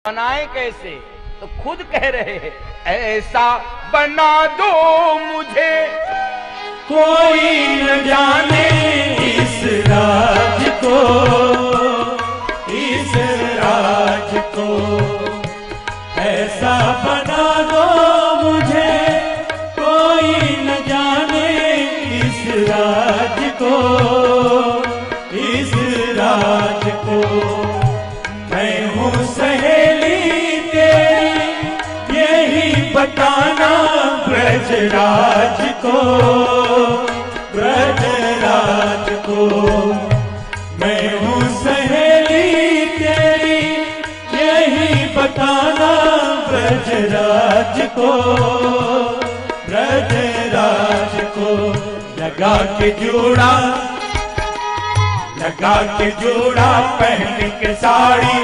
बनाए कैसे, तो खुद कह रहे हैं ऐसा बना दो मुझे कोई न जाने इस राज को, इस राज को ऐसा बना दो मुझे, कोई न जाने इस राज को, इस राज को। मैं हूँ सहेली तेरी यही बताना ब्रजराज को, ब्रजराज को। मैं हूँ सहेली तेरी यही बताना ब्रजराज को, ब्रजराज को। लगा के जोड़ा, लगा के जोड़ा पहन के साड़ी,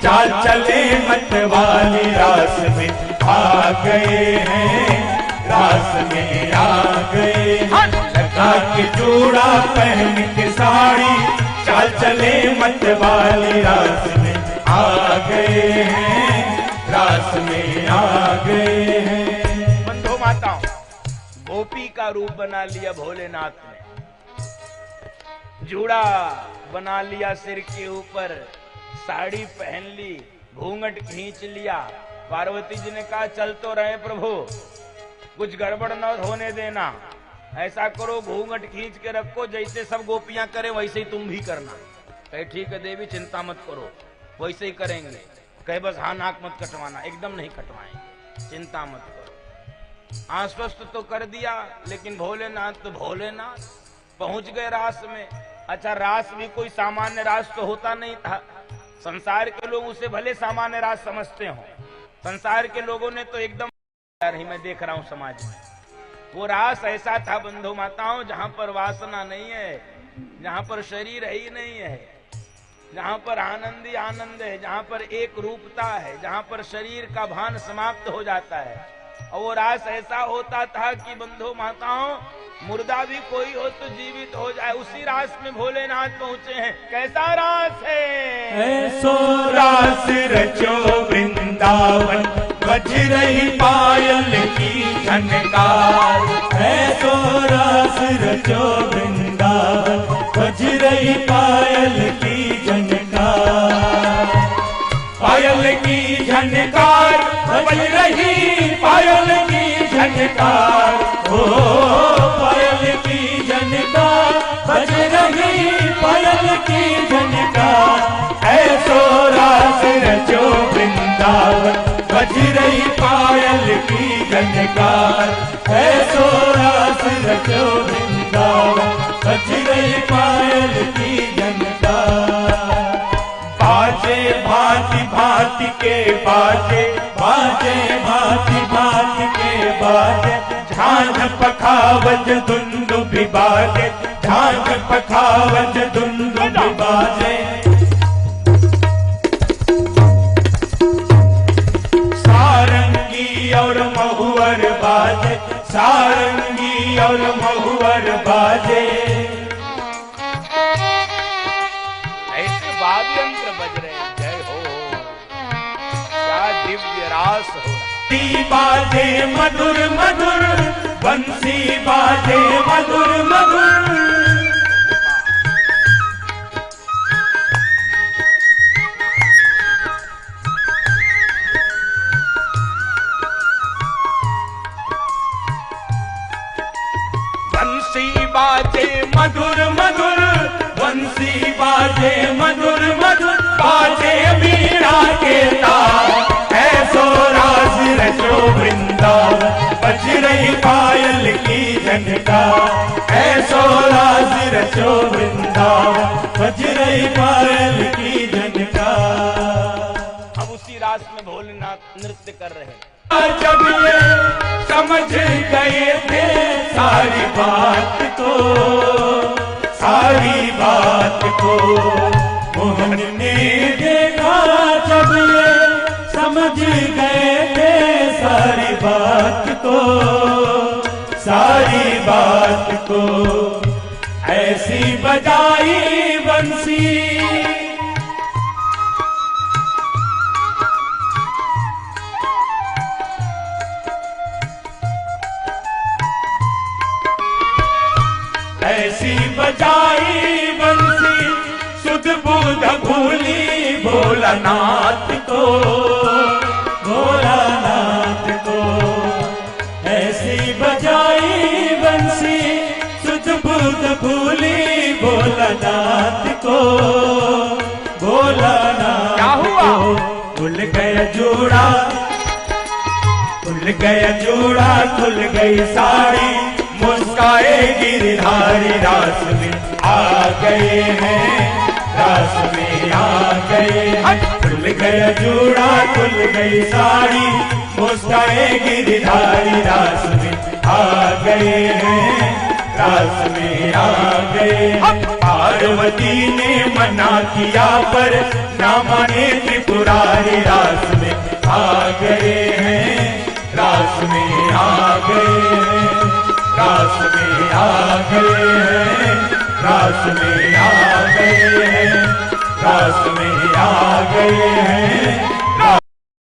चाल चले मत वाली रास में आ गए हैं, रास में आ गए हैं। लगा के जोड़ा पहन के साड़ी, चाल चले मत वाली रास में आ गए हैं, रास में आ गए हैं। बंधु माताओं, गोपी का रूप बना लिया भोलेनाथ ने, जूड़ा बना लिया सिर के ऊपर, साड़ी पहन ली, घूंघट खींच लिया। पार्वती जी ने कहा चल तो रहे प्रभु, कुछ गड़बड़ न होने देना, ऐसा करो घूंघट खींच के रखो, जैसे सब गोपियां करें वैसे ही तुम भी करना। कहे ठीक है देवी चिंता मत करो, वैसे ही करेंगे। कहे बस हाँ नाक मत कटवाना, एकदम नहीं कटवाएंगे, चिंता मत करो। आश्वस्त तो कर दिया, लेकिन भोलेनाथ तो भोलेनाथ पहुंच गए रास में। अच्छा, रास भी कोई सामान्य रास तो होता नहीं था। संसार के लोग उसे भले सामान्य रास समझते हो, संसार के लोगों ने तो एकदम ही, मैं देख रहा हूं समाज में वो रास ऐसा था बंधु माताओं, जहां पर वासना नहीं है, जहां पर शरीर ही नहीं है, जहां पर आनंद ही आनंद है, जहां पर एक रूपता है, जहां पर शरीर का भान समाप्त हो जाता है। और वो रास ऐसा होता था कि बंधु माताओं, मुर्दा भी कोई हो तो जीवित हो जाए। उसी रास में भोलेनाथ पहुंचे हैं। कैसा रास है? ऐसो रास रचो वृंदावन, बज रही पायल की झनकार। ऐसो रास रचो वृंदावन, बज रही पायल की झनकार। पायल की झनकार बज रही, पायल की झनकार, ओ पायल की झनकार बज रही, पायल की झनकार। ऐसो रास रचो वृंदावन, बज रही पायल की झनकार। ऐसो रास रचो वृंदावन, बज रही पायल की झनकार। बाजे भांति भांति के बाजे, बाजे भांति भांति के बाजे, झांझ पखावज दुंदुभि बाजे, झांझ पखावज दुंदुभि बाजे। सारंगी और महुअर बाजे, सारंगी और महुअर बाजे। ऐसे वाद्य यंत्र बज रहे हैं। जय हो, क्या दिव्य रास हो। बंसी बाजे मधुर मधुर, बंसी बाजे मधुर मधुर। बंसी बाजे मधुर मधुर, बंसी बाजे मधुर मधुर। बाजे वीणा के तार, ऐसो रास रचो वृंदावन, बज रही पायल की झनकार। ऐसो रास रचो वृंदावन, बज रही पायल की झनकार। अब उसी रास में भोलेनाथ नृत्य कर रहे हैं। जब ये समझ गए थे सारी बात को, सारी बात को मोहन ने देखा। जब ये समझ गए थे सारी बात को, सारी बात को, ऐसी बजाई बंसी भोलानाथ को, भोलानाथ को। ऐसी बजाई बंसी सुध बुध भूली भोलानाथ को, भोलानाथ क्या हुआ? खुल गया जूड़ा, खुल गया जूड़ा, खुल गई साड़ी, मुस्काए गिरधारी रास में आ गए हैं, रास में आ गए हैं। खुल गया जूड़ा, खुल गई साड़ी, मुस्काए गिरधारी रास में आ गए हैं, रास में आ गए हैं। पार्वती ने मना किया पर ना माने त्रिपुरारी, रास में आ गए हैं, रास में आ गए हैं, रास में आ गए हैं, रास में आ गए हैं, रास में आ गए हैं,